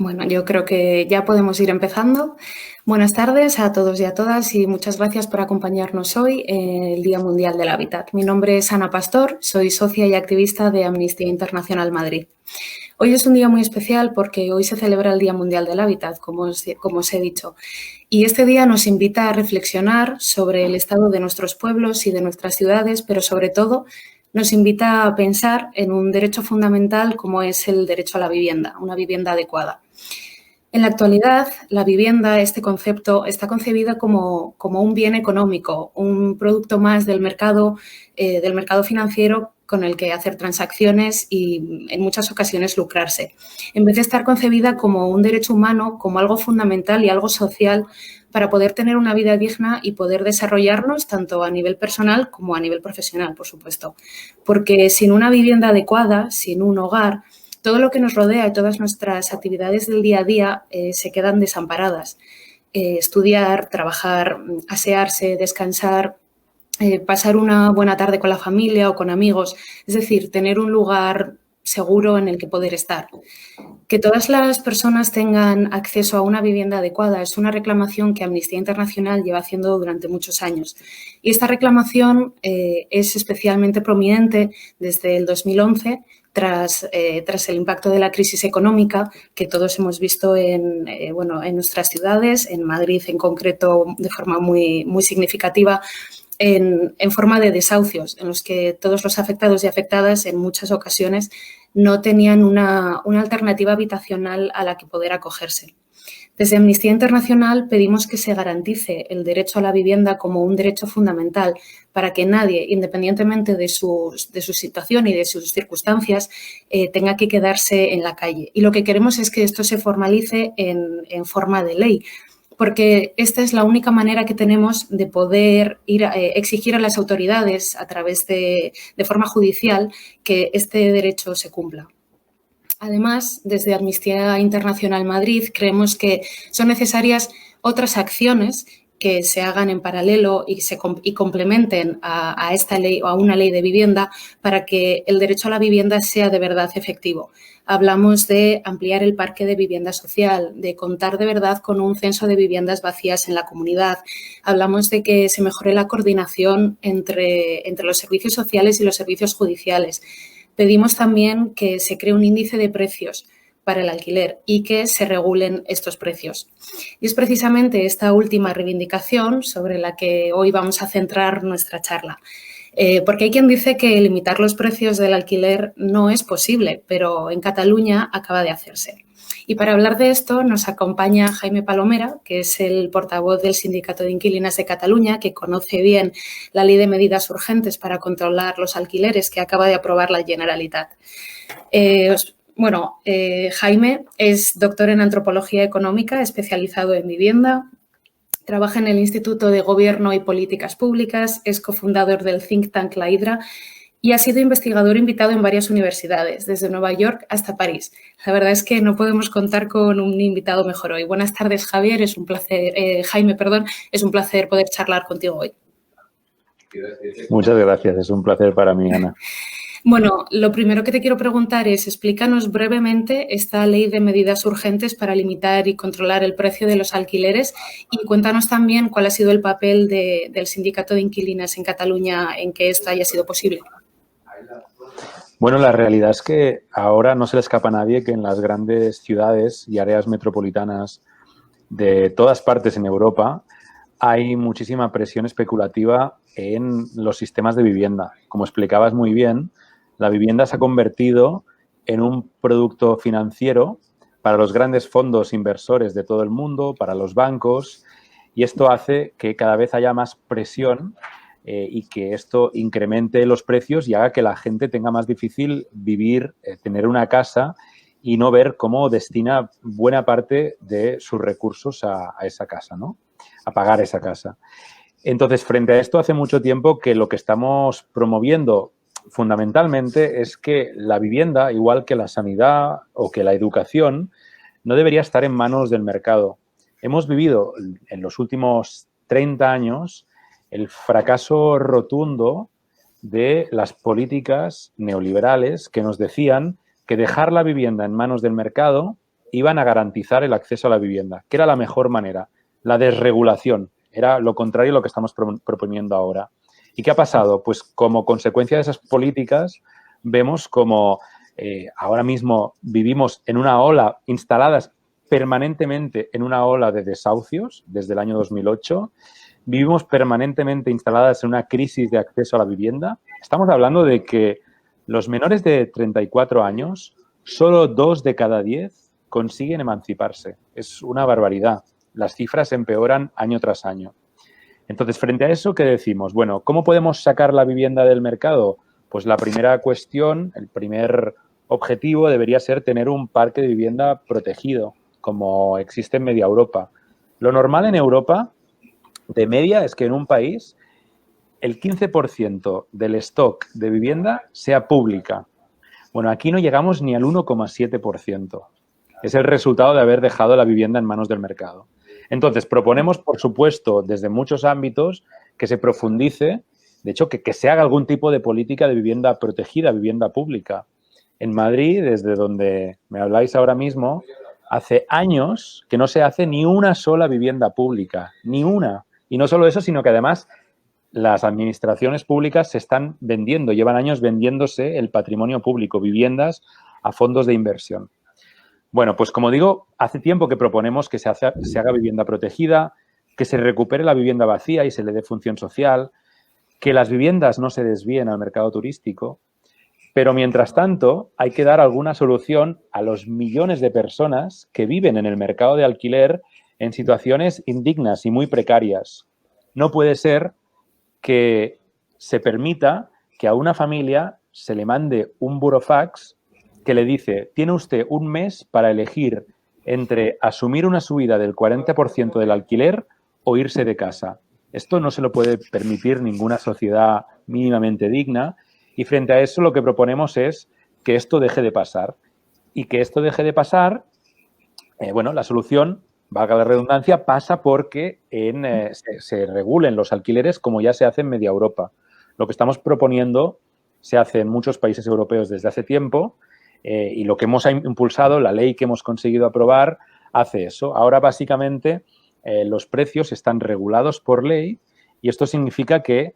Bueno, yo creo que ya podemos ir empezando. Buenas tardes a todos y a todas y muchas gracias por acompañarnos hoy en el Día Mundial del Hábitat. Mi nombre es Ana Pastor, soy socia y activista de Amnistía Internacional Madrid. Hoy es un día muy especial porque hoy se celebra el Día Mundial del Hábitat, como os he dicho. Y este día nos invita a reflexionar sobre el estado de nuestros pueblos y de nuestras ciudades, pero sobre todo nos invita a pensar en un derecho fundamental como es el derecho a la vivienda, una vivienda adecuada. En la actualidad, la vivienda, este concepto, está concebida como un bien económico, un producto más del mercado financiero con el que hacer transacciones y, en muchas ocasiones, lucrarse. En vez de estar concebida como un derecho humano, como algo fundamental y algo social para poder tener una vida digna y poder desarrollarnos tanto a nivel personal como a nivel profesional, por supuesto. Porque sin una vivienda adecuada, sin un hogar, todo lo que nos rodea y todas nuestras actividades del día a día se quedan desamparadas. Estudiar, trabajar, asearse, descansar, pasar una buena tarde con la familia o con amigos, es decir, tener un lugar seguro en el que poder estar. Que todas las personas tengan acceso a una vivienda adecuada es una reclamación que Amnistía Internacional lleva haciendo durante muchos años. Y esta reclamación es especialmente prominente desde el 2011, tras el impacto de la crisis económica que todos hemos visto en nuestras ciudades, en Madrid en concreto de forma muy, muy significativa, en forma de desahucios, en los que todos los afectados y afectadas en muchas ocasiones no tenían una alternativa habitacional a la que poder acogerse. Desde Amnistía Internacional pedimos que se garantice el derecho a la vivienda como un derecho fundamental para que nadie, independientemente de su situación y de sus circunstancias, tenga que quedarse en la calle. Y lo que queremos es que esto se formalice en forma de ley, porque esta es la única manera que tenemos de poder exigir a las autoridades a través de forma judicial que este derecho se cumpla. Además, desde Amnistía Internacional Madrid creemos que son necesarias otras acciones que se hagan en paralelo y complementen a esta ley o a una ley de vivienda para que el derecho a la vivienda sea de verdad efectivo. Hablamos de ampliar el parque de vivienda social, de contar de verdad con un censo de viviendas vacías en la comunidad. Hablamos de que se mejore la coordinación entre los servicios sociales y los servicios judiciales. Pedimos también que se cree un índice de precios para el alquiler y que se regulen estos precios. Y es precisamente esta última reivindicación sobre la que hoy vamos a centrar nuestra charla. Porque hay quien dice que limitar los precios del alquiler no es posible, pero en Cataluña acaba de hacerse. Y para hablar de esto nos acompaña Jaime Palomera, que es el portavoz del Sindicato de Inquilinas de Cataluña, que conoce bien la Ley de Medidas Urgentes para controlar los alquileres que acaba de aprobar la Generalitat. Jaime es doctor en Antropología Económica, especializado en vivienda. Trabaja en el Instituto de Gobierno y Políticas Públicas, es cofundador del think tank La Hidra y ha sido investigador invitado en varias universidades, desde Nueva York hasta París. La verdad es que no podemos contar con un invitado mejor hoy. Buenas tardes, Jaime, es un placer poder charlar contigo hoy. Muchas gracias, es un placer para mí, Ana. Bueno, lo primero que te quiero preguntar es, explícanos brevemente esta ley de medidas urgentes para limitar y controlar el precio de los alquileres y cuéntanos también cuál ha sido el papel del Sindicato de Inquilinas en Cataluña en que esto haya sido posible. Bueno, la realidad es que ahora no se le escapa a nadie que en las grandes ciudades y áreas metropolitanas de todas partes en Europa hay muchísima presión especulativa en los sistemas de vivienda. Como explicabas muy bien, la vivienda se ha convertido en un producto financiero para los grandes fondos inversores de todo el mundo, para los bancos, y esto hace que cada vez haya más presión y que esto incremente los precios y haga que la gente tenga más difícil vivir, tener una casa y no ver cómo destina buena parte de sus recursos a esa casa, ¿no? A pagar esa casa. Entonces, frente a esto, hace mucho tiempo que lo que estamos promoviendo fundamentalmente es que la vivienda, igual que la sanidad o que la educación, no debería estar en manos del mercado. Hemos vivido en los últimos 30 años el fracaso rotundo de las políticas neoliberales que nos decían que dejar la vivienda en manos del mercado iban a garantizar el acceso a la vivienda, que era la mejor manera. La desregulación era lo contrario a lo que estamos proponiendo ahora. ¿Y qué ha pasado? Pues como consecuencia de esas políticas vemos como ahora mismo vivimos en una ola, instaladas permanentemente en una ola de desahucios desde el año 2008. Vivimos permanentemente instaladas en una crisis de acceso a la vivienda. Estamos hablando de que los menores de 34 años, solo 2 de cada 10 consiguen emanciparse. Es una barbaridad. Las cifras empeoran año tras año. Entonces, frente a eso, ¿qué decimos? Bueno, ¿cómo podemos sacar la vivienda del mercado? Pues la primera cuestión, el primer objetivo debería ser tener un parque de vivienda protegido, como existe en media Europa. Lo normal en Europa, de media, es que en un país el 15% del stock de vivienda sea pública. Bueno, aquí no llegamos ni al 1,7%. Es el resultado de haber dejado la vivienda en manos del mercado. Entonces, proponemos, por supuesto, desde muchos ámbitos, que se profundice, de hecho, que se haga algún tipo de política de vivienda protegida, vivienda pública. En Madrid, desde donde me habláis ahora mismo, hace años que no se hace ni una sola vivienda pública, ni una. Y no solo eso, sino que además las administraciones públicas se están vendiendo, llevan años vendiéndose el patrimonio público, viviendas a fondos de inversión. Bueno, pues como digo, hace tiempo que proponemos que se haga vivienda protegida, que se recupere la vivienda vacía y se le dé función social, que las viviendas no se desvíen al mercado turístico, pero mientras tanto hay que dar alguna solución a los millones de personas que viven en el mercado de alquiler en situaciones indignas y muy precarias. No puede ser que se permita que a una familia se le mande un burofax que le dice, tiene usted un mes para elegir entre asumir una subida del 40% del alquiler o irse de casa. Esto no se lo puede permitir ninguna sociedad mínimamente digna y frente a eso lo que proponemos es que esto deje de pasar. Y que esto deje de pasar, bueno, la solución, valga la redundancia, pasa porque se regulen los alquileres como ya se hace en media Europa. Lo que estamos proponiendo se hace en muchos países europeos desde hace tiempo y lo que hemos impulsado, la ley que hemos conseguido aprobar, hace eso. Ahora, básicamente, los precios están regulados por ley y esto significa que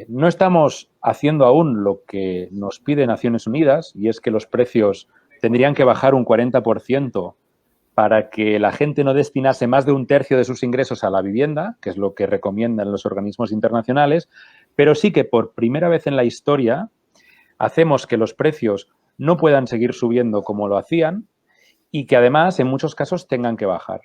no estamos haciendo aún lo que nos pide Naciones Unidas y es que los precios tendrían que bajar un 40% para que la gente no destinase más de un tercio de sus ingresos a la vivienda, que es lo que recomiendan los organismos internacionales, pero sí que por primera vez en la historia hacemos que los precios no puedan seguir subiendo como lo hacían y que además en muchos casos tengan que bajar.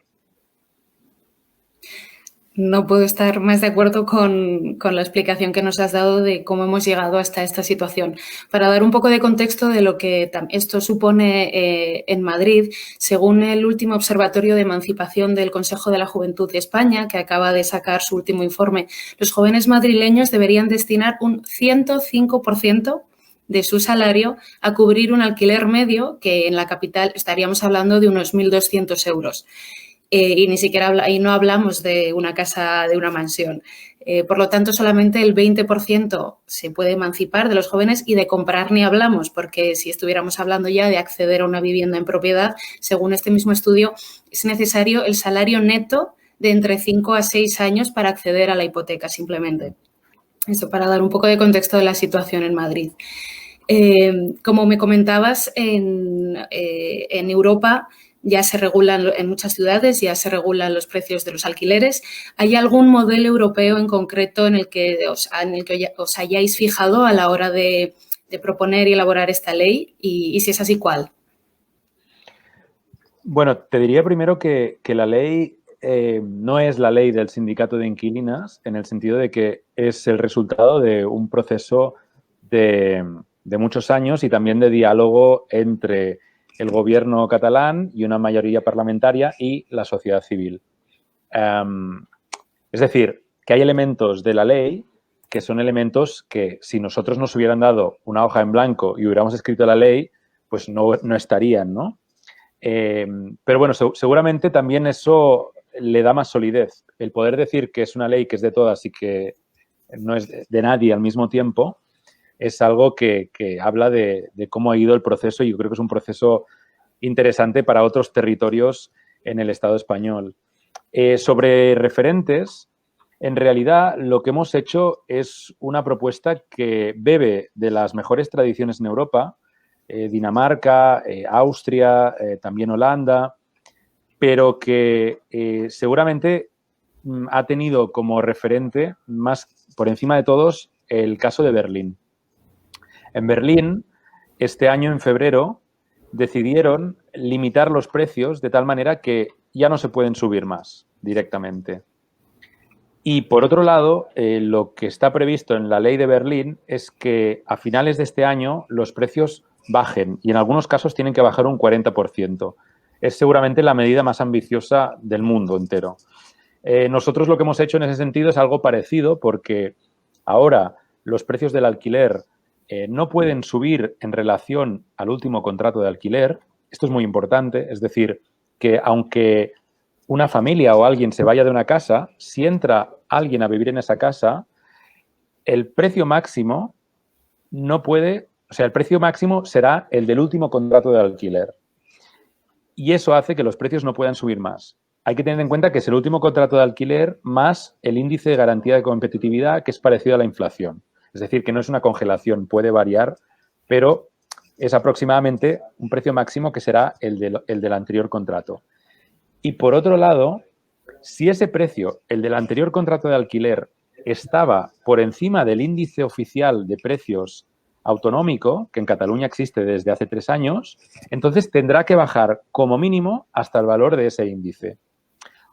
No puedo estar más de acuerdo con la explicación que nos has dado de cómo hemos llegado hasta esta situación. Para dar un poco de contexto de lo que esto supone en Madrid, según el último Observatorio de Emancipación del Consejo de la Juventud de España, que acaba de sacar su último informe, los jóvenes madrileños deberían destinar un 105% de su salario a cubrir un alquiler medio, que en la capital estaríamos hablando de unos 1.200 euros. Y ni siquiera y no hablamos de una casa, de una mansión. Por lo tanto, solamente el 20% se puede emancipar de los jóvenes y de comprar ni hablamos, porque si estuviéramos hablando ya de acceder a una vivienda en propiedad, según este mismo estudio, es necesario el salario neto de entre 5 a 6 años para acceder a la hipoteca, simplemente. Esto para dar un poco de contexto de la situación en Madrid. Como me comentabas, en Europa ya se regulan, en muchas ciudades ya se regulan los precios de los alquileres. ¿Hay algún modelo europeo en concreto en el que os hayáis fijado a la hora de proponer y elaborar esta ley? Y si es así, ¿cuál? Bueno, te diría primero que la ley no es la ley del sindicato de inquilinas en el sentido de que es el resultado de un proceso de muchos años y también de diálogo entre el gobierno catalán y una mayoría parlamentaria y la sociedad civil. Es decir, que hay elementos de la ley que son elementos que si nosotros nos hubieran dado una hoja en blanco y hubiéramos escrito la ley, pues no estarían, ¿no? Pero bueno, seguramente también eso le da más solidez. El poder decir que es una ley que es de todas y que no es de nadie al mismo tiempo es algo que habla de cómo ha ido el proceso y yo creo que es un proceso interesante para otros territorios en el Estado español. Sobre referentes, en realidad lo que hemos hecho es una propuesta que bebe de las mejores tradiciones en Europa, Dinamarca, Austria, también Holanda, pero que seguramente ha tenido como referente más por encima de todos el caso de Berlín. En Berlín, este año en febrero, decidieron limitar los precios de tal manera que ya no se pueden subir más directamente. Y por otro lado, lo que está previsto en la ley de Berlín es que a finales de este año los precios bajen y en algunos casos tienen que bajar un 40%. Es seguramente la medida más ambiciosa del mundo entero. Nosotros lo que hemos hecho en ese sentido es algo parecido porque ahora los precios del alquiler no pueden subir en relación al último contrato de alquiler. Esto es muy importante, es decir, que aunque una familia o alguien se vaya de una casa, si entra alguien a vivir en esa casa, el precio máximo no puede, o sea, el precio máximo será el del último contrato de alquiler. Y eso hace que los precios no puedan subir más. Hay que tener en cuenta que es el último contrato de alquiler más el índice de garantía de competitividad, que es parecido a la inflación. Es decir, que no es una congelación, puede variar, pero es aproximadamente un precio máximo que será el del anterior contrato. Y por otro lado, si ese precio, el del anterior contrato de alquiler, estaba por encima del índice oficial de precios autonómico, que en Cataluña existe desde hace 3 años, entonces tendrá que bajar como mínimo hasta el valor de ese índice.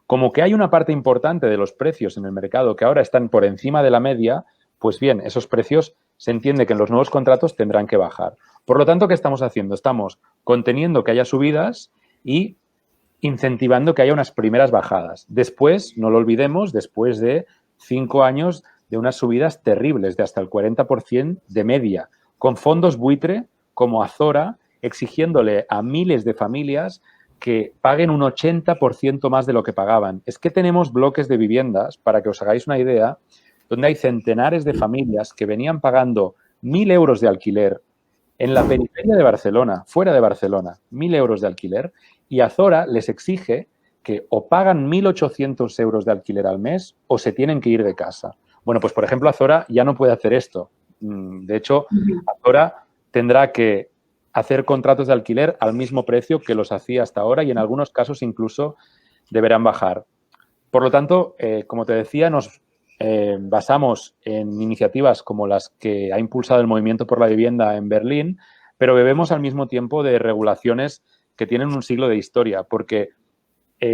Como que hay una parte importante de los precios en el mercado que ahora están por encima de la media, pues bien, esos precios se entiende que en los nuevos contratos tendrán que bajar. Por lo tanto, ¿qué estamos haciendo? Estamos conteniendo que haya subidas y incentivando que haya unas primeras bajadas. Después, no lo olvidemos, después de 5 años de unas subidas terribles, de hasta el 40% de media, con fondos buitre como Azora, exigiéndole a miles de familias que paguen un 80% más de lo que pagaban. Es que tenemos bloques de viviendas, para que os hagáis una idea, donde hay centenares de familias que venían pagando 1.000 euros de alquiler en la periferia de Barcelona, fuera de Barcelona, 1.000 euros de alquiler, y Azora les exige que o pagan 1.800 euros de alquiler al mes o se tienen que ir de casa. Bueno, pues por ejemplo, Azora ya no puede hacer esto. De hecho, Azora tendrá que hacer contratos de alquiler al mismo precio que los hacía hasta ahora y en algunos casos incluso deberán bajar. Por lo tanto, como te decía, nos basamos en iniciativas como las que ha impulsado el Movimiento por la Vivienda en Berlín, pero bebemos al mismo tiempo de regulaciones que tienen un siglo de historia, porque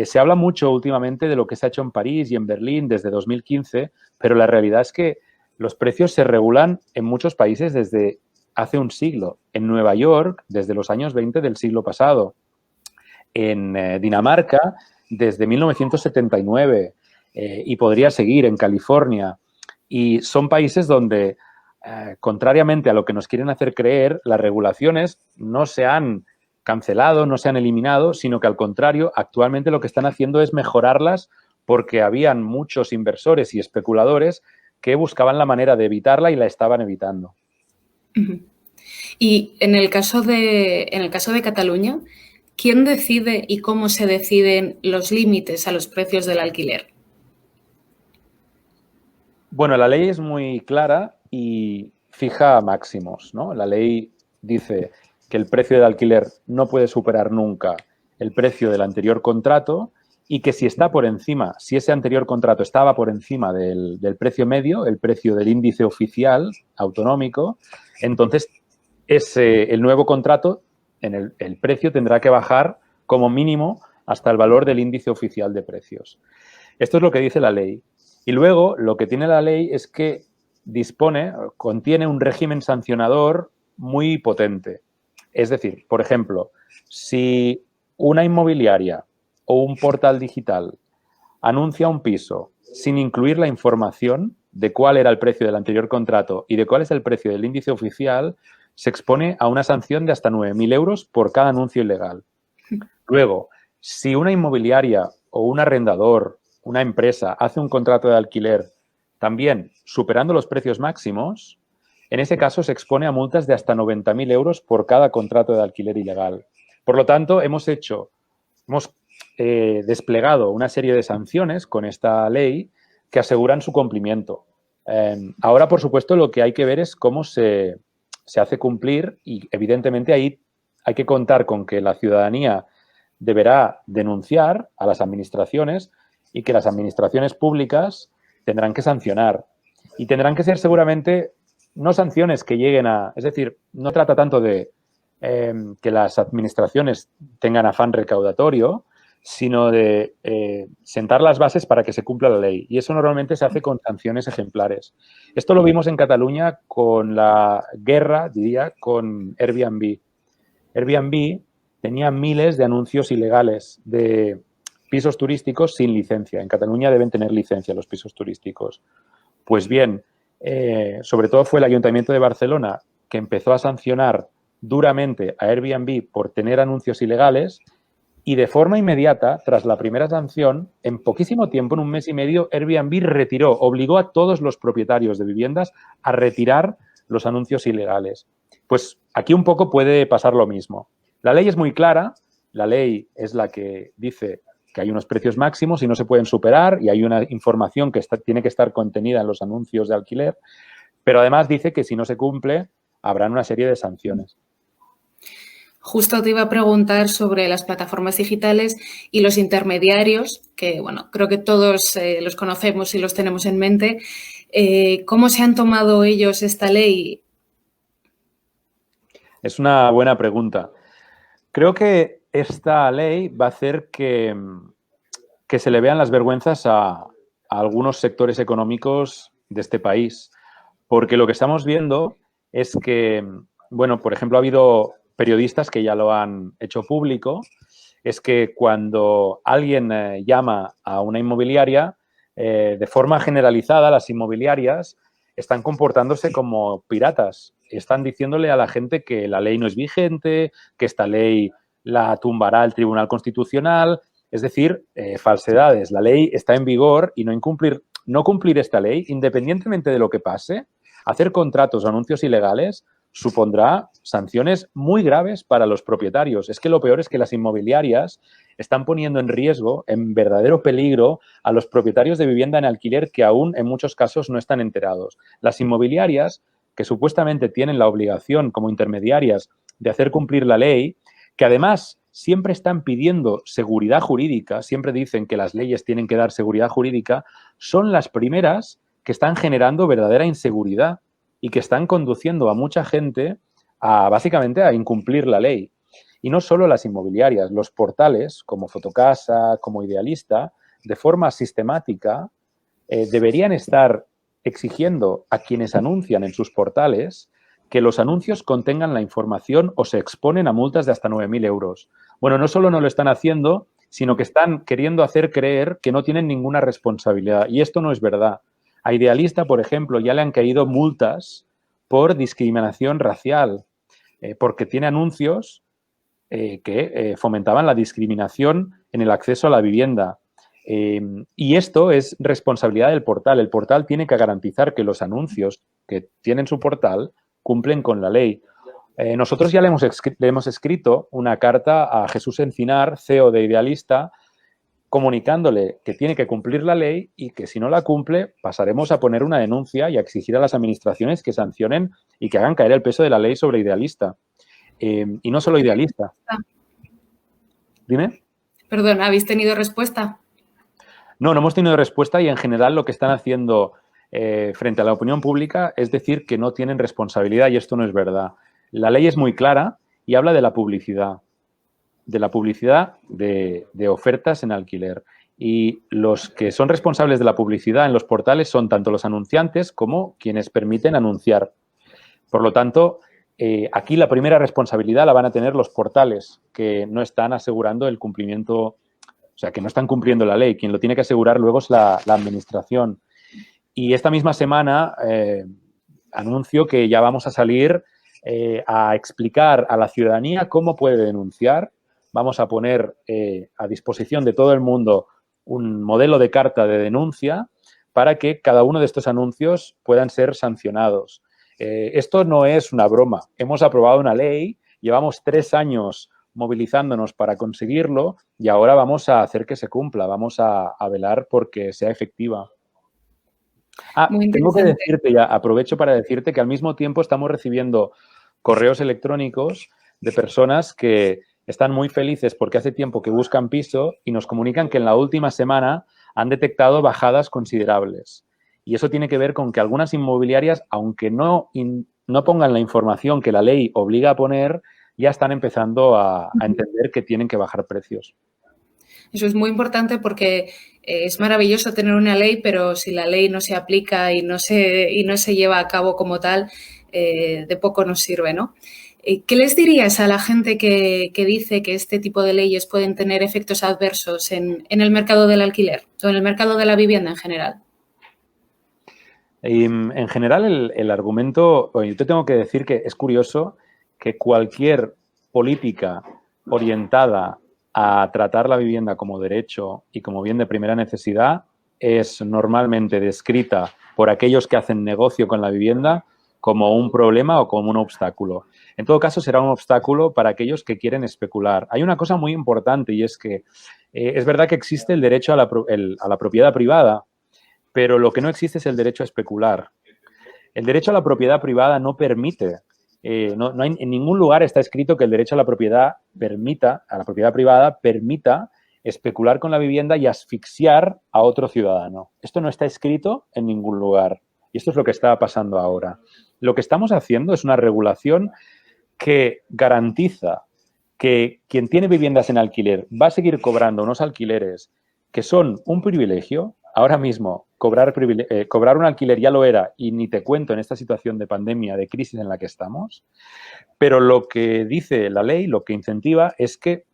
se habla mucho últimamente de lo que se ha hecho en París y en Berlín desde 2015, pero la realidad es que los precios se regulan en muchos países desde hace un siglo. En Nueva York, desde los años 20 del siglo pasado. En Dinamarca, desde 1979. Y podría seguir en California. Y son países donde, contrariamente a lo que nos quieren hacer creer, las regulaciones no se han cancelado, no se han eliminado, sino que al contrario, actualmente lo que están haciendo es mejorarlas porque habían muchos inversores y especuladores que buscaban la manera de evitarla y la estaban evitando. Y en el caso de Cataluña, ¿quién decide y cómo se deciden los límites a los precios del alquiler? Bueno, la ley es muy clara y fija máximos, ¿no? La ley dice que el precio del alquiler no puede superar nunca el precio del anterior contrato y que si está por encima, si ese anterior contrato estaba por encima del precio medio, el precio del índice oficial autonómico, entonces el nuevo contrato, el precio tendrá que bajar como mínimo hasta el valor del índice oficial de precios. Esto es lo que dice la ley. Y luego lo que tiene la ley es que contiene un régimen sancionador muy potente. Es decir, por ejemplo, si una inmobiliaria o un portal digital anuncia un piso sin incluir la información de cuál era el precio del anterior contrato y de cuál es el precio del índice oficial, se expone a una sanción de hasta 9.000 euros por cada anuncio ilegal. Luego, si una inmobiliaria o un arrendador, una empresa, hace un contrato de alquiler también superando los precios máximos, en ese caso se expone a multas de hasta 90.000 euros por cada contrato de alquiler ilegal. Por lo tanto, hemos desplegado una serie de sanciones con esta ley que aseguran su cumplimiento. Ahora, por supuesto, lo que hay que ver es cómo se hace cumplir y, evidentemente, ahí hay que contar con que la ciudadanía deberá denunciar a las administraciones y que las administraciones públicas tendrán que sancionar. Y tendrán que ser seguramente no sanciones que lleguen a... Es decir, no trata tanto de que las administraciones tengan afán recaudatorio, sino de sentar las bases para que se cumpla la ley. Y eso normalmente se hace con sanciones ejemplares. Esto lo vimos en Cataluña con la guerra, diría, con Airbnb. Airbnb tenía miles de anuncios ilegales de pisos turísticos sin licencia. En Cataluña deben tener licencia los pisos turísticos. Pues bien, sobre todo fue el Ayuntamiento de Barcelona que empezó a sancionar duramente a Airbnb por tener anuncios ilegales y de forma inmediata, tras la primera sanción, en poquísimo tiempo, en un mes y medio, Airbnb obligó a todos los propietarios de viviendas a retirar los anuncios ilegales. Pues aquí un poco puede pasar lo mismo. La ley es muy clara, la ley es la que dice que hay unos precios máximos y no se pueden superar y hay una información que tiene que estar contenida en los anuncios de alquiler, pero además dice que si no se cumple, habrán una serie de sanciones. Justo te iba a preguntar sobre las plataformas digitales y los intermediarios, que bueno, creo que todos los conocemos y los tenemos en mente. ¿Cómo se han tomado ellos esta ley? Es una buena pregunta. Creo que esta ley va a hacer que se le vean las vergüenzas a algunos sectores económicos de este país. Porque lo que estamos viendo es que, bueno, por ejemplo, ha habido periodistas que ya lo han hecho público, es que cuando alguien llama a una inmobiliaria, de forma generalizada, las inmobiliarias están comportándose como piratas. Están diciéndole a la gente que la ley no es vigente, que esta ley la tumbará el Tribunal Constitucional, es decir, falsedades. La ley está en vigor y no cumplir esta ley, independientemente de lo que pase, hacer contratos o anuncios ilegales supondrá sanciones muy graves para los propietarios. Es que lo peor es que las inmobiliarias están poniendo en riesgo, en verdadero peligro, a los propietarios de vivienda en alquiler que aún en muchos casos no están enterados. Las inmobiliarias, que supuestamente tienen la obligación como intermediarias de hacer cumplir la ley, que además siempre están pidiendo seguridad jurídica, siempre dicen que las leyes tienen que dar seguridad jurídica, son las primeras que están generando verdadera inseguridad y que están conduciendo a mucha gente básicamente a incumplir la ley. Y no solo las inmobiliarias, los portales como Fotocasa, como Idealista, de forma sistemática deberían estar exigiendo a quienes anuncian en sus portales que los anuncios contengan la información o se exponen a multas de hasta 9.000 euros. Bueno, no solo no lo están haciendo, sino que están queriendo hacer creer que no tienen ninguna responsabilidad. Y esto no es verdad. A Idealista, por ejemplo, ya le han caído multas por discriminación racial, porque tiene anuncios que fomentaban la discriminación en el acceso a la vivienda. Y esto es responsabilidad del portal. El portal tiene que garantizar que los anuncios que tienen su portal cumplen con la ley. Nosotros ya le hemos escrito una carta a Jesús Encinar, CEO de Idealista, comunicándole que tiene que cumplir la ley y que si no la cumple pasaremos a poner una denuncia y a exigir a las administraciones que sancionen y que hagan caer el peso de la ley sobre Idealista. Y no solo Idealista. Dime. Perdón, ¿habéis tenido respuesta? No hemos tenido respuesta y en general lo que están haciendo frente a la opinión pública es decir que no tienen responsabilidad y esto no es verdad. La ley es muy clara y habla de la publicidad de ofertas en alquiler. Y los que son responsables de la publicidad en los portales son tanto los anunciantes como quienes permiten anunciar. Por lo tanto, aquí la primera responsabilidad la van a tener los portales que no están asegurando el cumplimiento, o sea, que no están cumpliendo la ley. Quien lo tiene que asegurar luego es la administración. Y esta misma semana anuncio que ya vamos a salir a explicar a la ciudadanía cómo puede denunciar. Vamos a poner a disposición de todo el mundo un modelo de carta de denuncia para que cada uno de estos anuncios puedan ser sancionados. Esto no es una broma. Hemos aprobado una ley, llevamos 3 años movilizándonos para conseguirlo y ahora vamos a hacer que se cumpla, vamos a velar porque sea efectiva. Muy Tengo que interesante. decirte, ya aprovecho para decirte que al mismo tiempo estamos recibiendo correos electrónicos de personas que están muy felices porque hace tiempo que buscan piso y nos comunican que en la última semana han detectado bajadas considerables. Y eso tiene que ver con que algunas inmobiliarias, aunque no pongan la información que la ley obliga a poner, ya están empezando a entender que tienen que bajar precios. Eso es muy importante porque es maravilloso tener una ley, pero si la ley no se aplica y no se lleva a cabo como tal, de poco nos sirve, ¿no? ¿Qué les dirías a la gente que dice que este tipo de leyes pueden tener efectos adversos en el mercado del alquiler o en el mercado de la vivienda en general? En general, el argumento, yo te tengo que decir que es curioso que cualquier política orientada a tratar la vivienda como derecho y como bien de primera necesidad es normalmente descrita por aquellos que hacen negocio con la vivienda como un problema o como un obstáculo. En todo caso, será un obstáculo para aquellos que quieren especular. Hay una cosa muy importante y es que es verdad que existe el derecho a la propiedad privada, pero lo que no existe es el derecho a especular. El derecho a la propiedad privada no permite, no hay, en ningún lugar está escrito que el derecho a la propiedad privada permita especular con la vivienda y asfixiar a otro ciudadano. Esto no está escrito en ningún lugar. Y esto es lo que está pasando ahora. Lo que estamos haciendo es una regulación que garantiza que quien tiene viviendas en alquiler va a seguir cobrando unos alquileres que son un privilegio. Ahora mismo, cobrar un alquiler ya lo era y ni te cuento en esta situación de pandemia, de crisis en la que estamos. Pero lo que dice la ley, lo que incentiva es que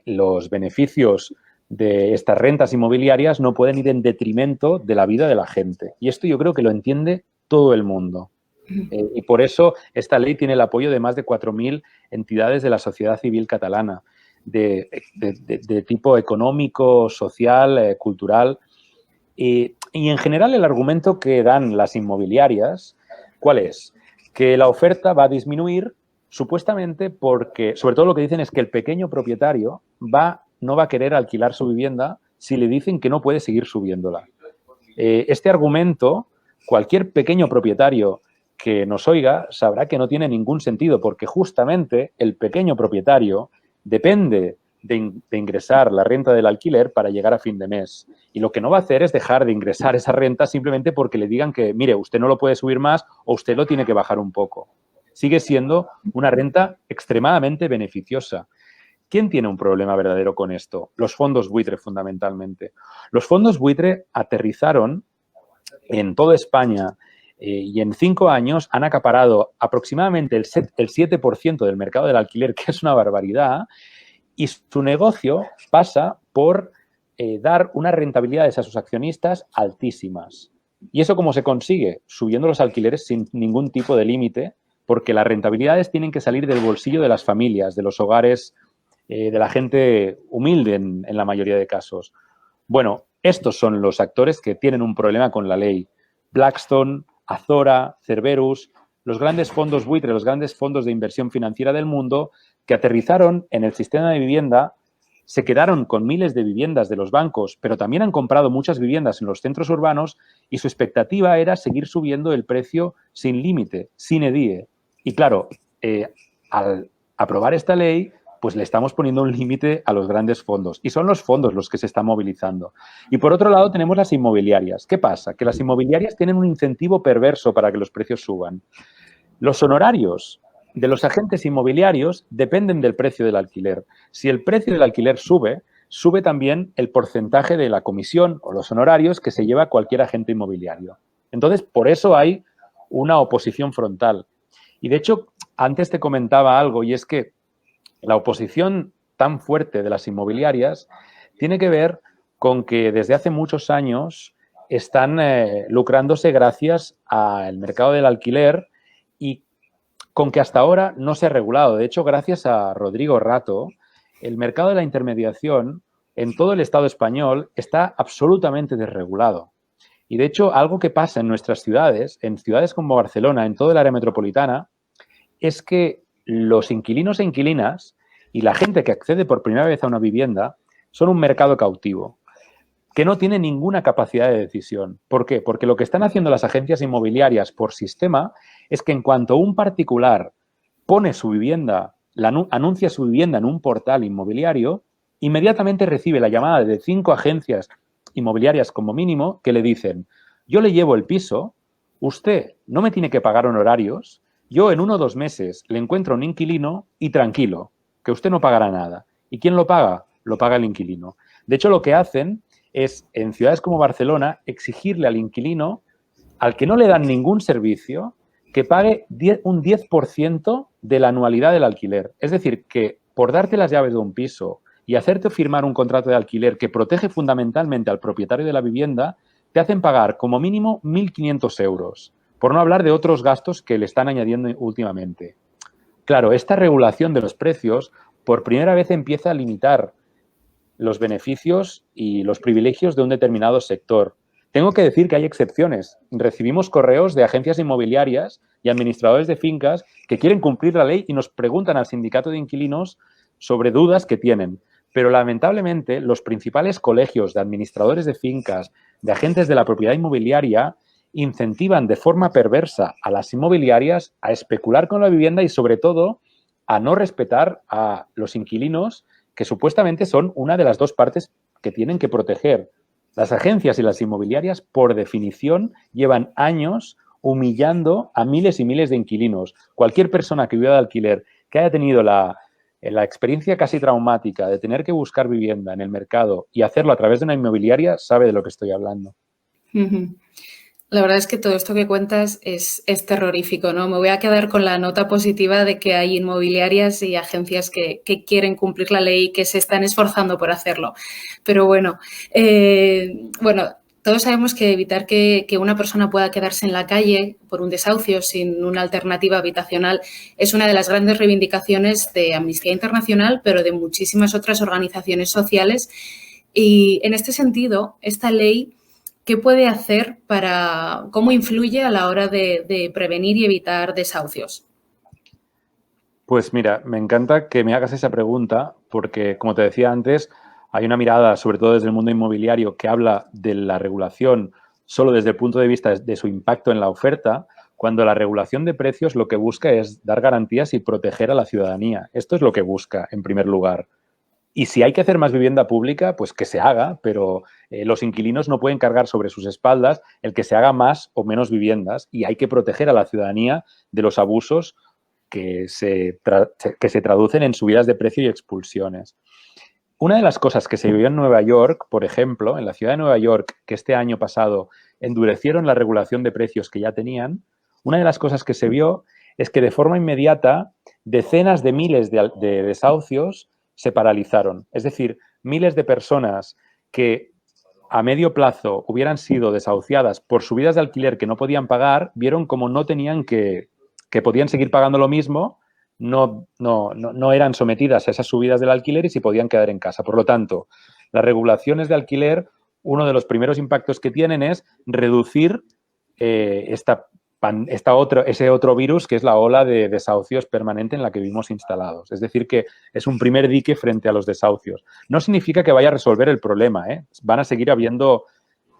los beneficios de estas rentas inmobiliarias no pueden ir en detrimento de la vida de la gente. Y esto yo creo que lo entiende todo el mundo. Y por eso esta ley tiene el apoyo de más de 4.000 entidades de la sociedad civil catalana, de tipo económico, social, cultural. Y en general el argumento que dan las inmobiliarias, ¿cuál es? Que la oferta va a disminuir supuestamente porque, sobre todo lo que dicen es que el pequeño propietario no va a querer alquilar su vivienda si le dicen que no puede seguir subiéndola. Este argumento, cualquier pequeño propietario que nos oiga sabrá que no tiene ningún sentido porque justamente el pequeño propietario depende de ingresar la renta del alquiler para llegar a fin de mes. Y lo que no va a hacer es dejar de ingresar esa renta simplemente porque le digan que, mire, usted no lo puede subir más o usted lo tiene que bajar un poco. Sigue siendo una renta extremadamente beneficiosa. ¿Quién tiene un problema verdadero con esto? Los fondos buitre, fundamentalmente. Los fondos buitre aterrizaron en toda España y en 5 años han acaparado aproximadamente el 7% del mercado del alquiler, que es una barbaridad, y su negocio pasa por dar unas rentabilidades a sus accionistas altísimas. ¿Y eso cómo se consigue? Subiendo los alquileres sin ningún tipo de límite, porque las rentabilidades tienen que salir del bolsillo de las familias, de los hogares, de la gente humilde en la mayoría de casos. Bueno, estos son los actores que tienen un problema con la ley. Blackstone, Azora, Cerberus, los grandes fondos buitre, los grandes fondos de inversión financiera del mundo que aterrizaron en el sistema de vivienda, se quedaron con miles de viviendas de los bancos, pero también han comprado muchas viviendas en los centros urbanos y su expectativa era seguir subiendo el precio sin límite, sine die. Y claro, al aprobar esta ley, pues le estamos poniendo un límite a los grandes fondos. Y son los fondos los que se están movilizando. Y por otro lado tenemos las inmobiliarias. ¿Qué pasa? Que las inmobiliarias tienen un incentivo perverso para que los precios suban. Los honorarios de los agentes inmobiliarios dependen del precio del alquiler. Si el precio del alquiler sube, sube también el porcentaje de la comisión o los honorarios que se lleva cualquier agente inmobiliario. Entonces, por eso hay una oposición frontal. Y de hecho, antes te comentaba algo y es que la oposición tan fuerte de las inmobiliarias tiene que ver con que desde hace muchos años están lucrándose gracias al mercado del alquiler y con que hasta ahora no se ha regulado. De hecho, gracias a Rodrigo Rato, el mercado de la intermediación en todo el Estado español está absolutamente desregulado. Y de hecho, algo que pasa en nuestras ciudades, en ciudades como Barcelona, en todo el área metropolitana, es que los inquilinos e inquilinas y la gente que accede por primera vez a una vivienda son un mercado cautivo, que no tiene ninguna capacidad de decisión. ¿Por qué? Porque lo que están haciendo las agencias inmobiliarias por sistema es que en cuanto un particular pone su vivienda, anuncia su vivienda en un portal inmobiliario, inmediatamente recibe la llamada de 5 agencias inmobiliarias como mínimo que le dicen: yo le llevo el piso, usted no me tiene que pagar honorarios, yo en 1 o 2 meses le encuentro un inquilino y tranquilo, que usted no pagará nada. ¿Y quién lo paga? Lo paga el inquilino. De hecho, lo que hacen es, en ciudades como Barcelona, exigirle al inquilino, al que no le dan ningún servicio, que pague un 10% de la anualidad del alquiler. Es decir, que por darte las llaves de un piso y hacerte firmar un contrato de alquiler que protege fundamentalmente al propietario de la vivienda, te hacen pagar como mínimo 1.500 euros, por no hablar de otros gastos que le están añadiendo últimamente. Claro, esta regulación de los precios por primera vez empieza a limitar los beneficios y los privilegios de un determinado sector. Tengo que decir que hay excepciones. Recibimos correos de agencias inmobiliarias y administradores de fincas que quieren cumplir la ley y nos preguntan al sindicato de inquilinos sobre dudas que tienen. Pero lamentablemente los principales colegios de administradores de fincas, de agentes de la propiedad inmobiliaria, incentivan de forma perversa a las inmobiliarias a especular con la vivienda y sobre todo a no respetar a los inquilinos, que supuestamente son una de las dos partes que tienen que proteger. Las agencias y las inmobiliarias, por definición, llevan años humillando a miles y miles de inquilinos. Cualquier persona que viva de alquiler, que haya tenido la experiencia casi traumática de tener que buscar vivienda en el mercado y hacerlo a través de una inmobiliaria, sabe de lo que estoy hablando. La verdad es que todo esto que cuentas es terrorífico, ¿no? Me voy a quedar con la nota positiva de que hay inmobiliarias y agencias que quieren cumplir la ley y que se están esforzando por hacerlo. Pero bueno, todos sabemos que evitar que una persona pueda quedarse en la calle por un desahucio sin una alternativa habitacional es una de las grandes reivindicaciones de Amnistía Internacional, pero de muchísimas otras organizaciones sociales. Y en este sentido, esta ley, ¿qué puede hacer cómo influye a la hora de prevenir y evitar desahucios? Pues mira, me encanta que me hagas esa pregunta porque, como te decía antes, hay una mirada, sobre todo desde el mundo inmobiliario, que habla de la regulación solo desde el punto de vista de su impacto en la oferta, cuando la regulación de precios lo que busca es dar garantías y proteger a la ciudadanía. Esto es lo que busca, en primer lugar. Y si hay que hacer más vivienda pública, pues que se haga, pero los inquilinos no pueden cargar sobre sus espaldas el que se haga más o menos viviendas y hay que proteger a la ciudadanía de los abusos que se traducen en subidas de precio y expulsiones. Una de las cosas que se vio en Nueva York, por ejemplo, en la ciudad de Nueva York, que este año pasado endurecieron la regulación de precios que ya tenían, una de las cosas que se vio es que de forma inmediata decenas de miles de desahucios se paralizaron. Es decir, miles de personas que a medio plazo hubieran sido desahuciadas por subidas de alquiler que no podían pagar, vieron como no tenían que podían seguir pagando lo mismo, no eran sometidas a esas subidas del alquiler y se podían quedar en casa. Por lo tanto, las regulaciones de alquiler, uno de los primeros impactos que tienen es reducir ese otro virus que es la ola de desahucios permanente en la que vivimos instalados. Es decir, que es un primer dique frente a los desahucios. No significa que vaya a resolver el problema, ¿eh? Van a seguir habiendo,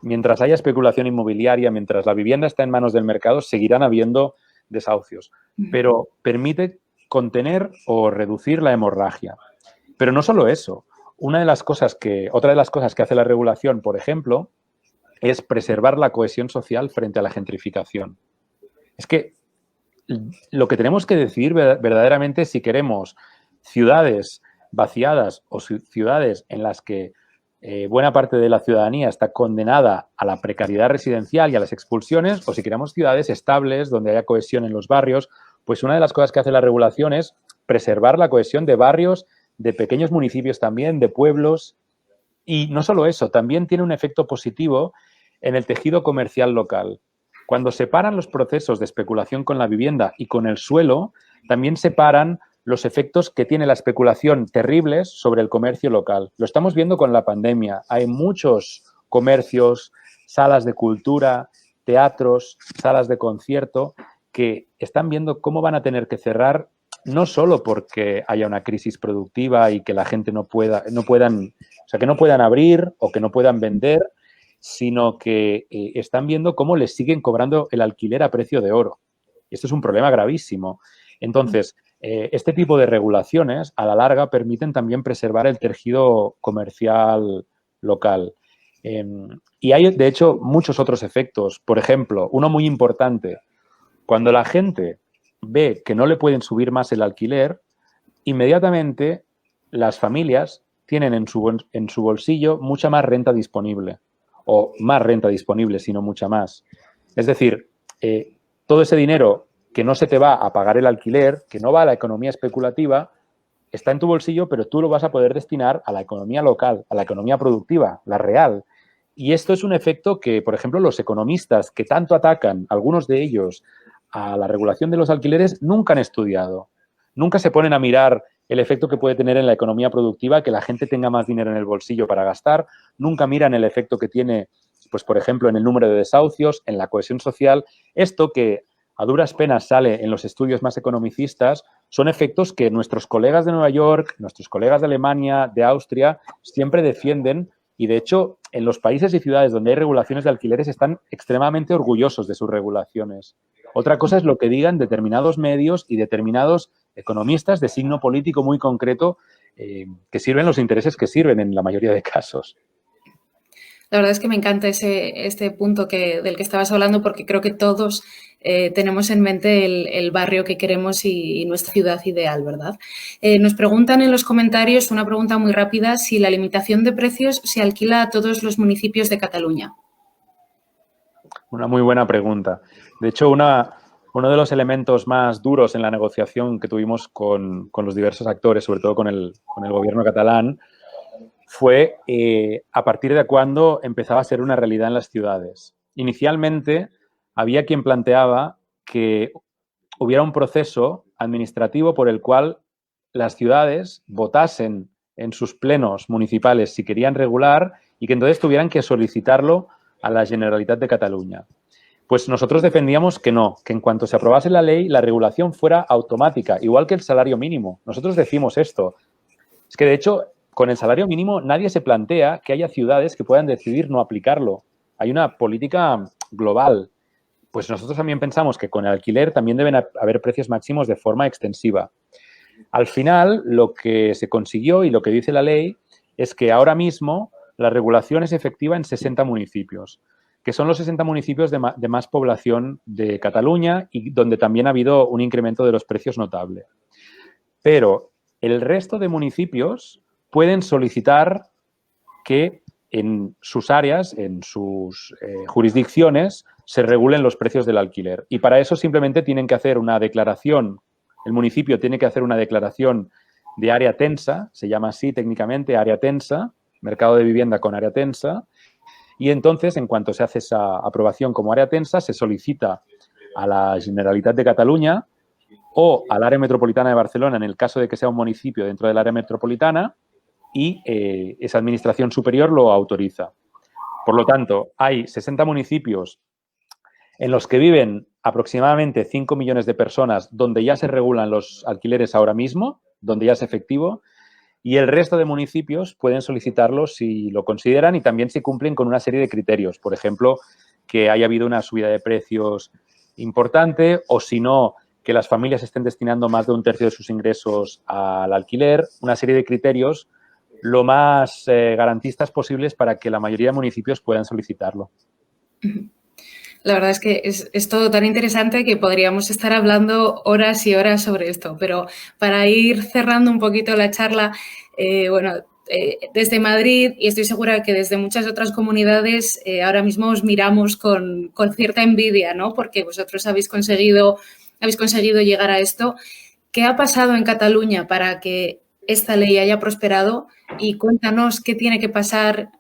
mientras haya especulación inmobiliaria, mientras la vivienda está en manos del mercado, seguirán habiendo desahucios, pero permite contener o reducir la hemorragia. Pero no solo eso. Otra de las cosas que hace la regulación, por ejemplo, es preservar la cohesión social frente a la gentrificación. Es que lo que tenemos que decidir verdaderamente es si queremos ciudades vaciadas o ciudades en las que buena parte de la ciudadanía está condenada a la precariedad residencial y a las expulsiones, o si queremos ciudades estables donde haya cohesión en los barrios. Pues una de las cosas que hace la regulación es preservar la cohesión de barrios, de pequeños municipios también, de pueblos. Y no solo eso, también tiene un efecto positivo en el tejido comercial local. Cuando separan los procesos de especulación con la vivienda y con el suelo, también separan los efectos que tiene la especulación terribles sobre el comercio local. Lo estamos viendo con la pandemia. Hay muchos comercios, salas de cultura, teatros, salas de concierto, que están viendo cómo van a tener que cerrar no solo porque haya una crisis productiva y que la gente no puedan abrir o que no puedan vender, sino que están viendo cómo les siguen cobrando el alquiler a precio de oro. Y esto es un problema gravísimo. Entonces, este tipo de regulaciones, a la larga, permiten también preservar el tejido comercial local. Y hay, de hecho, muchos otros efectos. Por ejemplo, uno muy importante, cuando la gente ve que no le pueden subir más el alquiler, inmediatamente las familias tienen en su bolsillo mucha más renta disponible, o más renta disponible, sino mucha más. Es decir, todo ese dinero que no se te va a pagar el alquiler, que no va a la economía especulativa, está en tu bolsillo, pero tú lo vas a poder destinar a la economía local, a la economía productiva, la real. Y esto es un efecto que, por ejemplo, los economistas que tanto atacan, algunos de ellos, a la regulación de los alquileres, nunca han estudiado. Nunca se ponen a mirar el efecto que puede tener en la economía productiva, que la gente tenga más dinero en el bolsillo para gastar. Nunca miran el efecto que tiene, pues, por ejemplo, en el número de desahucios, en la cohesión social. Esto que a duras penas sale en los estudios más economicistas, son efectos que nuestros colegas de Nueva York, nuestros colegas de Alemania, de Austria, siempre defienden. Y, de hecho, en los países y ciudades donde hay regulaciones de alquileres están extremadamente orgullosos de sus regulaciones. Otra cosa es lo que digan determinados medios y determinados economistas de signo político muy concreto que sirven los intereses que sirven en la mayoría de casos. La verdad es que me encanta este punto del que estabas hablando, porque creo que todos tenemos en mente el barrio que queremos y nuestra ciudad ideal, ¿verdad? Nos preguntan en los comentarios, una pregunta muy rápida, si la limitación de precios se alquila a todos los municipios de Cataluña. Una muy buena pregunta. De hecho, uno de los elementos más duros en la negociación que tuvimos con los diversos actores, sobre todo con el gobierno catalán, fue a partir de cuándo empezaba a ser una realidad en las ciudades. Inicialmente, había quien planteaba que hubiera un proceso administrativo por el cual las ciudades votasen en sus plenos municipales si querían regular y que entonces tuvieran que solicitarlo a la Generalitat de Cataluña. Pues nosotros defendíamos que no, que en cuanto se aprobase la ley, la regulación fuera automática, igual que el salario mínimo. Nosotros decimos esto. Es que, de hecho, con el salario mínimo nadie se plantea que haya ciudades que puedan decidir no aplicarlo. Hay una política global. Pues nosotros también pensamos que con el alquiler también deben haber precios máximos de forma extensiva. Al final, lo que se consiguió y lo que dice la ley es que ahora mismo la regulación es efectiva en 60 municipios, que son los 60 municipios de más población de Cataluña y donde también ha habido un incremento de los precios notable. Pero el resto de municipios pueden solicitar que en sus áreas, en sus jurisdicciones, se regulen los precios del alquiler. Y para eso simplemente tienen que hacer una declaración, el municipio tiene que hacer una declaración de área tensa, se llama así técnicamente, área tensa, mercado de vivienda con área tensa, y entonces, en cuanto se hace esa aprobación como área tensa, se solicita a la Generalitat de Cataluña o al área metropolitana de Barcelona, en el caso de que sea un municipio dentro del área metropolitana, y esa administración superior lo autoriza. Por lo tanto, hay 60 municipios en los que viven aproximadamente 5 millones de personas donde ya se regulan los alquileres ahora mismo, donde ya es efectivo, y el resto de municipios pueden solicitarlo si lo consideran y también si cumplen con una serie de criterios. Por ejemplo, que haya habido una subida de precios importante o, si no, que las familias estén destinando más de un tercio de sus ingresos al alquiler. Una serie de criterios lo más garantistas posibles para que la mayoría de municipios puedan solicitarlo. La verdad es que es todo tan interesante que podríamos estar hablando horas y horas sobre esto, pero para ir cerrando un poquito la charla, desde Madrid, y estoy segura que desde muchas otras comunidades, ahora mismo os miramos con cierta envidia, ¿no? Porque vosotros habéis conseguido llegar a esto. ¿Qué ha pasado en Cataluña para que esta ley haya prosperado? Y cuéntanos qué tiene que pasar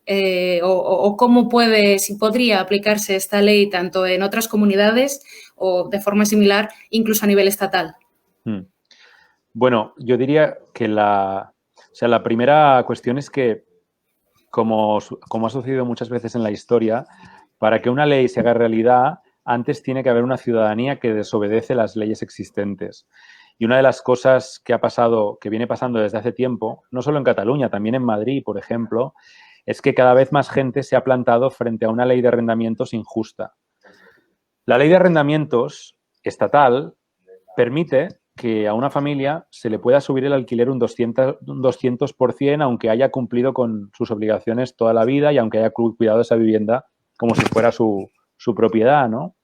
o cómo si podría aplicarse esta ley tanto en otras comunidades o de forma similar, incluso a nivel estatal. Bueno, yo diría que la primera cuestión es que, como ha sucedido muchas veces en la historia, para que una ley se haga realidad, antes tiene que haber una ciudadanía que desobedece las leyes existentes. Y una de las cosas que ha pasado, que viene pasando desde hace tiempo, no solo en Cataluña, también en Madrid, por ejemplo, es que cada vez más gente se ha plantado frente a una ley de arrendamientos injusta. La ley de arrendamientos estatal permite que a una familia se le pueda subir el alquiler un 200%, aunque haya cumplido con sus obligaciones toda la vida y aunque haya cuidado esa vivienda como si fuera su propiedad, ¿no?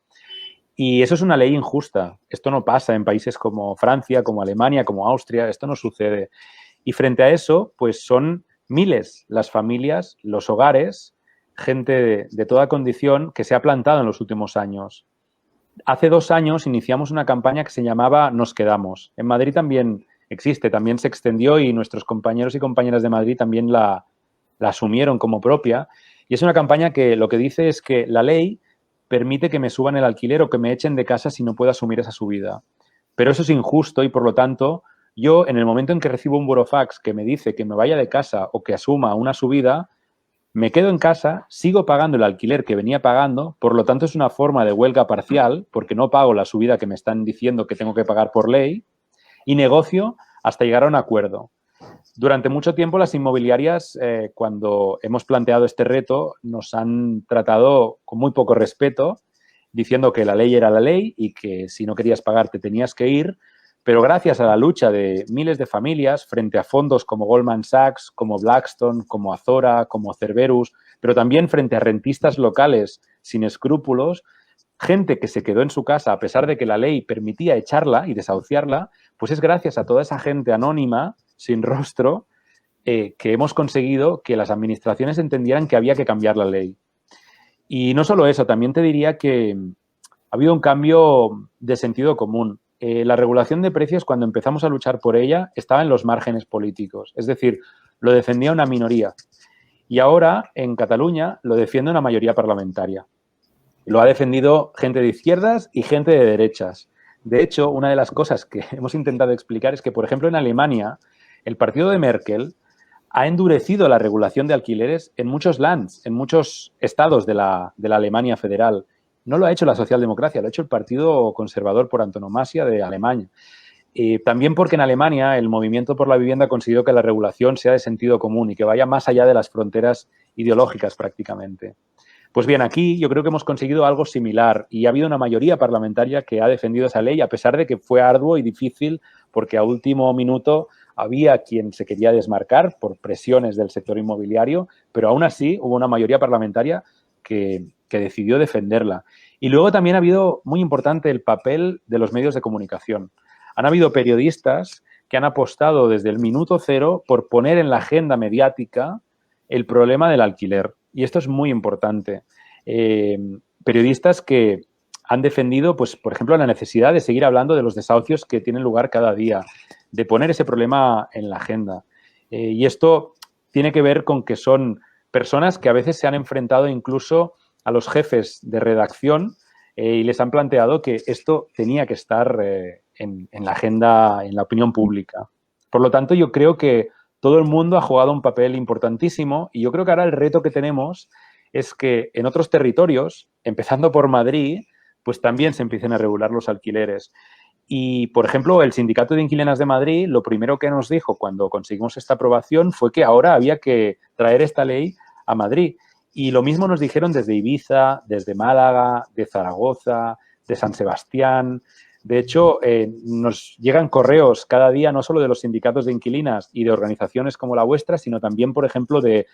Y eso es una ley injusta. Esto no pasa en países como Francia, como Alemania, como Austria. Esto no sucede. Y frente a eso, pues son miles las familias, los hogares, gente de toda condición que se ha plantado en los últimos años. Hace 2 años iniciamos una campaña que se llamaba Nos Quedamos. En Madrid también existe, también se extendió y nuestros compañeros y compañeras de Madrid también la asumieron como propia. Y es una campaña que lo que dice es que la ley permite que me suban el alquiler o que me echen de casa si no puedo asumir esa subida. Pero eso es injusto y, por lo tanto, yo, en el momento en que recibo un burofax que me dice que me vaya de casa o que asuma una subida, me quedo en casa, sigo pagando el alquiler que venía pagando, por lo tanto es una forma de huelga parcial, porque no pago la subida que me están diciendo que tengo que pagar por ley, y negocio hasta llegar a un acuerdo. Durante mucho tiempo las inmobiliarias, cuando hemos planteado este reto, nos han tratado con muy poco respeto, diciendo que la ley era la ley y que si no querías pagar te tenías que ir, pero gracias a la lucha de miles de familias frente a fondos como Goldman Sachs, como Blackstone, como Azora, como Cerberus, pero también frente a rentistas locales sin escrúpulos, gente que se quedó en su casa a pesar de que la ley permitía echarla y desahuciarla, pues es gracias a toda esa gente anónima, sin rostro, que hemos conseguido que las administraciones entendieran que había que cambiar la ley. Y no solo eso, también te diría que ha habido un cambio de sentido común. La regulación de precios, cuando empezamos a luchar por ella, estaba en los márgenes políticos. Es decir, lo defendía una minoría. Y ahora, en Cataluña, lo defiende una mayoría parlamentaria. Lo ha defendido gente de izquierdas y gente de derechas. De hecho, una de las cosas que hemos intentado explicar es que, por ejemplo, en Alemania, el partido de Merkel ha endurecido la regulación de alquileres en muchos lands, en muchos estados de la Alemania federal. No lo ha hecho la socialdemocracia, lo ha hecho el partido conservador por antonomasia de Alemania. También porque en Alemania el movimiento por la vivienda ha conseguido que la regulación sea de sentido común y que vaya más allá de las fronteras ideológicas prácticamente. Pues bien, aquí yo creo que hemos conseguido algo similar y ha habido una mayoría parlamentaria que ha defendido esa ley a pesar de que fue arduo y difícil porque a último minuto había quien se quería desmarcar por presiones del sector inmobiliario, pero aún así hubo una mayoría parlamentaria que decidió defenderla. Y luego también ha habido, muy importante, el papel de los medios de comunicación. Han habido periodistas que han apostado desde el minuto cero por poner en la agenda mediática el problema del alquiler. Y esto es muy importante. Periodistas que han defendido, pues, por ejemplo, la necesidad de seguir hablando de los desahucios que tienen lugar cada día, de poner ese problema en la agenda. Y esto tiene que ver con que son personas que a veces se han enfrentado incluso a los jefes de redacción y les han planteado que esto tenía que estar en la agenda, en la opinión pública. Por lo tanto, yo creo que todo el mundo ha jugado un papel importantísimo y yo creo que ahora el reto que tenemos es que en otros territorios, empezando por Madrid, pues también se empiecen a regular los alquileres. Y, por ejemplo, el Sindicato de Inquilinas de Madrid, lo primero que nos dijo cuando conseguimos esta aprobación fue que ahora había que traer esta ley a Madrid. Y lo mismo nos dijeron desde Ibiza, desde Málaga, de Zaragoza, de San Sebastián. De hecho, nos llegan correos cada día no solo de los sindicatos de inquilinas y de organizaciones como la vuestra, sino también, por ejemplo, de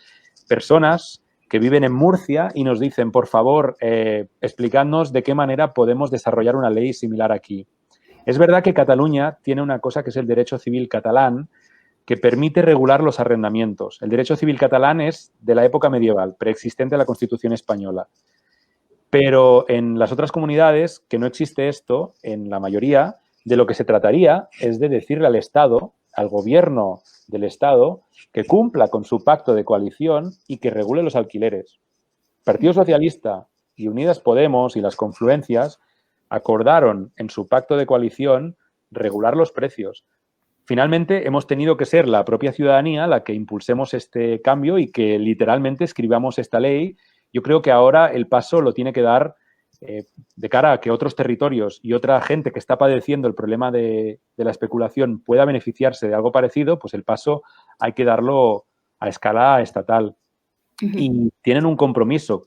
personas que viven en Murcia y nos dicen, por favor, explicadnos de qué manera podemos desarrollar una ley similar aquí. Es verdad que Cataluña tiene una cosa que es el derecho civil catalán, que permite regular los arrendamientos. El derecho civil catalán es de la época medieval, preexistente a la Constitución española. Pero en las otras comunidades, que no existe esto, en la mayoría, de lo que se trataría es de decirle al Estado, al gobierno del Estado, que cumpla con su pacto de coalición y que regule los alquileres. Partido Socialista y Unidas Podemos y las confluencias acordaron en su pacto de coalición regular los precios. Finalmente, hemos tenido que ser la propia ciudadanía la que impulsemos este cambio y que literalmente escribamos esta ley. Yo creo que ahora el paso lo tiene que dar de cara a que otros territorios y otra gente que está padeciendo el problema de la especulación pueda beneficiarse de algo parecido, pues el paso hay que darlo a escala estatal. Y tienen un compromiso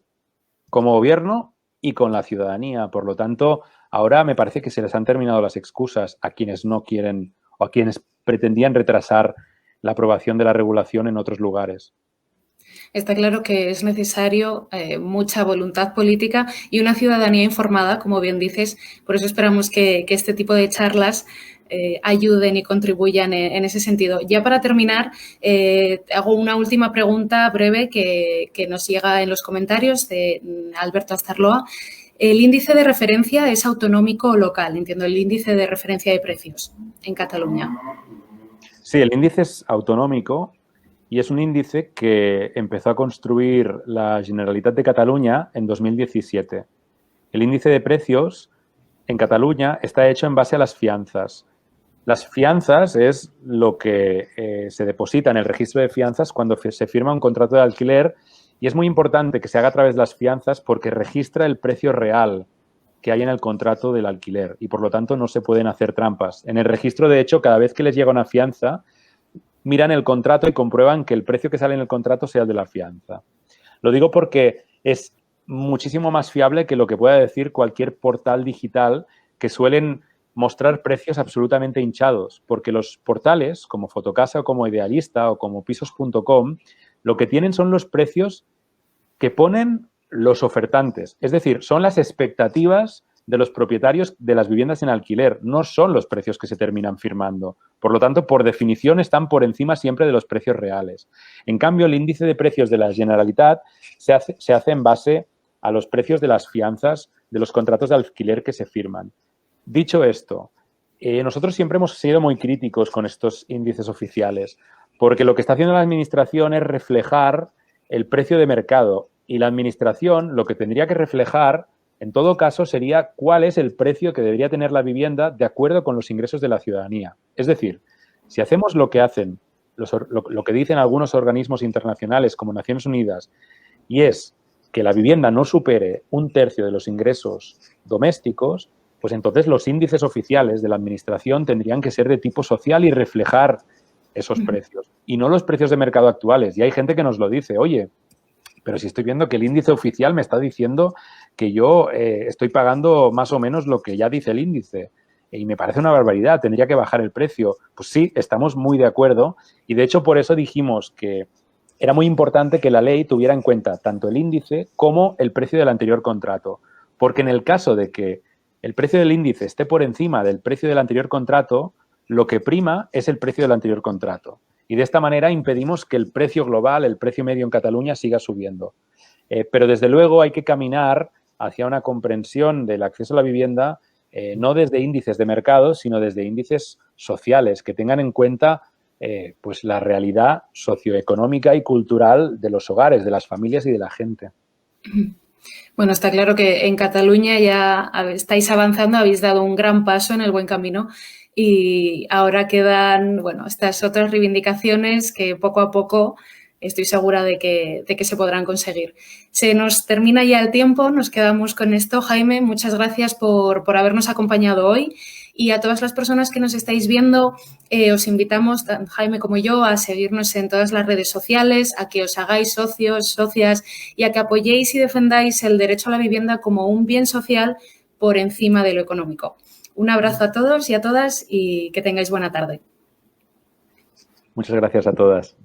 como gobierno y con la ciudadanía. Por lo tanto, ahora me parece que se les han terminado las excusas a quienes no quieren o a quienes pretendían retrasar la aprobación de la regulación en otros lugares. Está claro que es necesario mucha voluntad política y una ciudadanía informada, como bien dices. Por eso esperamos que este tipo de charlas ayuden y contribuyan en ese sentido. Ya para terminar, hago una última pregunta breve que nos llega en los comentarios de Alberto Astarloa. ¿El índice de referencia es autonómico o local? Entiendo, el índice de referencia de precios en Cataluña. Sí, el índice es autonómico y es un índice que empezó a construir la Generalitat de Cataluña en 2017. El índice de precios en Cataluña está hecho en base a las fianzas. Las fianzas es lo que se deposita en el registro de fianzas cuando se firma un contrato de alquiler y es muy importante que se haga a través de las fianzas porque registra el precio real que hay en el contrato del alquiler y por lo tanto no se pueden hacer trampas. En el registro, de hecho, cada vez que les llega una fianza, miran el contrato y comprueban que el precio que sale en el contrato sea el de la fianza. Lo digo porque es muchísimo más fiable que lo que pueda decir cualquier portal digital que suelen mostrar precios absolutamente hinchados, porque los portales como Fotocasa o como Idealista o como Pisos.com lo que tienen son los precios que ponen los ofertantes, es decir, son las expectativas de los propietarios de las viviendas en alquiler, no son los precios que se terminan firmando. Por lo tanto, por definición, están por encima siempre de los precios reales. En cambio, el índice de precios de la Generalitat se hace en base a los precios de las fianzas de los contratos de alquiler que se firman. Dicho esto, nosotros siempre hemos sido muy críticos con estos índices oficiales, porque lo que está haciendo la Administración es reflejar el precio de mercado y la Administración lo que tendría que reflejar, en todo caso, sería cuál es el precio que debería tener la vivienda de acuerdo con los ingresos de la ciudadanía. Es decir, si hacemos lo que hacen, lo que dicen algunos organismos internacionales como Naciones Unidas, y es que la vivienda no supere 1/3 de los ingresos domésticos, pues entonces los índices oficiales de la Administración tendrían que ser de tipo social y reflejar esos precios y no los precios de mercado actuales. Y hay gente que nos lo dice, oye, pero si estoy viendo que el índice oficial me está diciendo que yo estoy pagando más o menos lo que ya dice el índice y me parece una barbaridad, tendría que bajar el precio. Pues sí, estamos muy de acuerdo y de hecho por eso dijimos que era muy importante que la ley tuviera en cuenta tanto el índice como el precio del anterior contrato, porque en el caso de que el precio del índice esté por encima del precio del anterior contrato, lo que prima es el precio del anterior contrato. Y de esta manera impedimos que el precio global, el precio medio en Cataluña, siga subiendo. Pero desde luego hay que caminar hacia una comprensión del acceso a la vivienda no desde índices de mercado, sino desde índices sociales que tengan en cuenta pues la realidad socioeconómica y cultural de los hogares, de las familias y de la gente. Bueno, está claro que en Cataluña ya estáis avanzando, habéis dado un gran paso en el buen camino y ahora quedan, bueno, estas otras reivindicaciones que poco a poco estoy segura de que se podrán conseguir. Se nos termina ya el tiempo, nos quedamos con esto. Jaime, muchas gracias por habernos acompañado hoy y a todas las personas que nos estáis viendo, os invitamos, tanto Jaime como yo, a seguirnos en todas las redes sociales, a que os hagáis socios, socias y a que apoyéis y defendáis el derecho a la vivienda como un bien social por encima de lo económico. Un abrazo a todos y a todas y que tengáis buena tarde. Muchas gracias a todas.